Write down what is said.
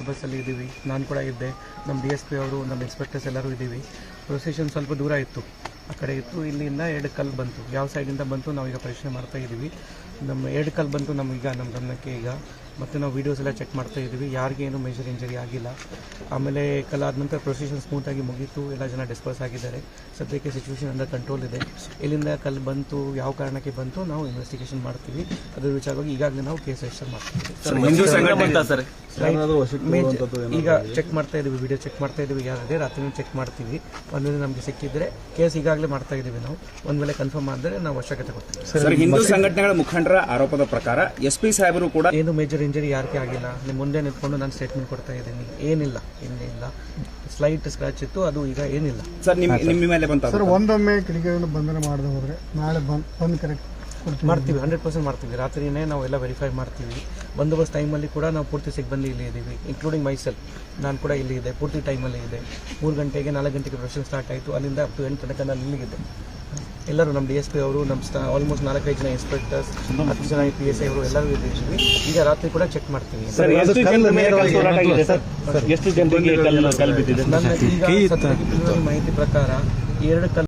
ಬಂದೋಬಸ್ತಲ್ಲಿ ಇದ್ದೀವಿ. ನಾನು ಕೂಡ ಇದ್ದೆ, ನಮ್ಮ DSP ಅವರು, ನಮ್ಮ ಇನ್ಸ್ಪೆಕ್ಟರ್ಸ್ ಎಲ್ಲರೂ ಇದ್ದೀವಿ. ಪ್ರೊಸೆಷನ್ ಸ್ವಲ್ಪ ದೂರ ಇತ್ತು, ಆ ಕಡೆ ಇತ್ತು. ಇಲ್ಲಿಂದ 2 ಕಲ್ಲು ಬಂತು. ಯಾವ ಸೈಡಿಂದ ಬಂತು ನಾವೀಗ ಪರೀಕ್ಷೆ ಮಾಡ್ತಾ ಇದ್ದೀವಿ. ನಮ್ಮ 2 ಕಲ್ಲು ಬಂತು ನಮಗೀಗ ನಮ್ಮ ಗಮನಕ್ಕೆ ಈಗ. ಮತ್ತು ನಾವು ವೀಡಿಯೋಸ್ ಎಲ್ಲ ಚೆಕ್ ಮಾಡ್ತಾ ಇದ್ದೀವಿ, ಯಾರಿಗೇನು ಮೇಜರ್ ಇಂಜರಿ ಆಗಿಲ್ಲ. ಆಮೇಲೆ ಕಲ್ಲಾದ ನಂತರ ಪ್ರೊಸೆಷನ್ ಸ್ಮೂತಾಗಿ ಮುಗೀತು, ಎಲ್ಲ ಜನ ಡಿಸ್ಪರ್ಸ್ ಆಗಿದ್ದಾರೆ. ಸದ್ಯಕ್ಕೆ ಸಿಚುವೇಶನ್ ಅಂಡರ್ ಕಂಟ್ರೋಲ್ ಇದೆ. ಎಲ್ಲಿಂದ ಕಲ್ಲು ಬಂತು, ಯಾವ ಕಾರಣಕ್ಕೆ ಬಂತು, ನಾವು ಇನ್ವೆಸ್ಟಿಗೇಷನ್ ಮಾಡ್ತೀವಿ. ಅದರ ವಿಚಾರವಾಗಿ ಈಗಾಗಲೇ ನಾವು ಕೇಸ್ ರಿಜಿಸ್ಟರ್ ಮಾಡ್ತೀವಿ. ಈಗ ಚೆಕ್ ಮಾಡ್ತಾ ಇದ್ದೀವಿ, ವಿಡಿಯೋ ಚೆಕ್ ಮಾಡ್ತಾ ಇದ್ದೀವಿ. ಯಾರದೇ ರಾತ್ರಿ ಚೆಕ್ ಮಾಡ್ತೀವಿ. ಒಂದು ವೇಳೆ ನಮಗೆ ಸಿಕ್ಕಿದ್ರೆ ಕೇಸ್ ಈಗಾಗಲೇ ಮಾಡ್ತಾ ಇದ್ದೀವಿ ನಾವು. ಒಂದು ವೇಳೆ ಕನ್ಫರ್ಮ್ ಆದರೆ ನಾವು ಅವಶ್ಯಕತೆ ಕೊಡ್ತೀವಿ. ಸರ್, ಹಿಂದೂ ಸಂಘಟನೆಗಳ ಮುಖಂಡರ ಆರೋಪದ ಪ್ರಕಾರ SP ಸಾಹೇಬರು ಕೂಡ ಏನು ಮೇಜರ್ ಇಂಜರಿ ಯಾರಿಗೆ ಆಗಿಲ್ಲ. ನಿಮ್ಮ ಮುಂದೆ ನಿಂತ್ಕೊಂಡು ನಾನು ಸ್ಟೇಟ್ಮೆಂಟ್ ಕೊಡ್ತಾ ಇದ್ದೀನಿ, ಏನಿಲ್ಲ, ಏನಿಲ್ಲ. ಸ್ಲೈಟ್ ಸ್ಕ್ರಾಚ್ ಇತ್ತು, ಅದು ಈಗ ಏನಿಲ್ಲ. ಸರ್, ನಿಮ್ಮ ಮೇಲೆ ಬಂತ ಸರ್, ಒಂದೊಮ್ಮೆ ಕಿಡಿಗೇಡಿಗಳು ಬಂಧನ ಮಾಡದೆ ಹೋದರೆ ನಾಳೆ ಬಂದು ಕರೆಕ್ಟ್ ಮಾಡ್ತೀವಿ, 100% ಮಾಡ್ತೀವಿ. ರಾತ್ರಿನೇ ನಾವು ಎಲ್ಲ ವೆರಿಫೈ ಮಾಡ್ತೀವಿ. ಬಂದೋಬಸ್ತ್ ಟೈಮಲ್ಲಿ ಕೂಡ ನಾವು ಪೂರ್ತಿ ಸಿಬ್ಬಂದಿ ಇಲ್ಲಿ ಇದ್ದೀವಿ, ಇನ್ಕ್ಲೂಡಿಂಗ್ ಮೈಸೆಲ್. ನಾನು ಕೂಡ ಇಲ್ಲಿ ಇದೆ, ಪೂರ್ತಿ ಟೈಮಲ್ಲಿ ಇದೆ. 3 ಗಂಟೆಗೆ 4 ಗಂಟೆಗೆ ಪ್ರೊಸೆಷನ್ ಸ್ಟಾರ್ಟ್ ಆಯಿತು. ಅಲ್ಲಿಂದ ಅಪ್ ಟು 8 ತನಕ ನಾನು ಇಲ್ಲಿಗಿದೆ. ಎಲ್ಲರೂ ನಮ್ಮ DSP ಅವರು, ನಮ್ಮ ಆಲ್ಮೋಸ್ಟ್ 4-5 ಜನ ಇನ್ಸ್ಪೆಕ್ಟರ್ಸ್, 10 ಜನ PSI ಅವರು ಎಲ್ಲರೂ ಇದ್ದೀವಿ. ಈಗ ರಾತ್ರಿ ಕೂಡ ಚೆಕ್ ಮಾಡ್ತೀವಿ. ನನ್ನ ಈಗ ಮಾಹಿತಿ ಪ್ರಕಾರ 2 ಕಲ್ಲು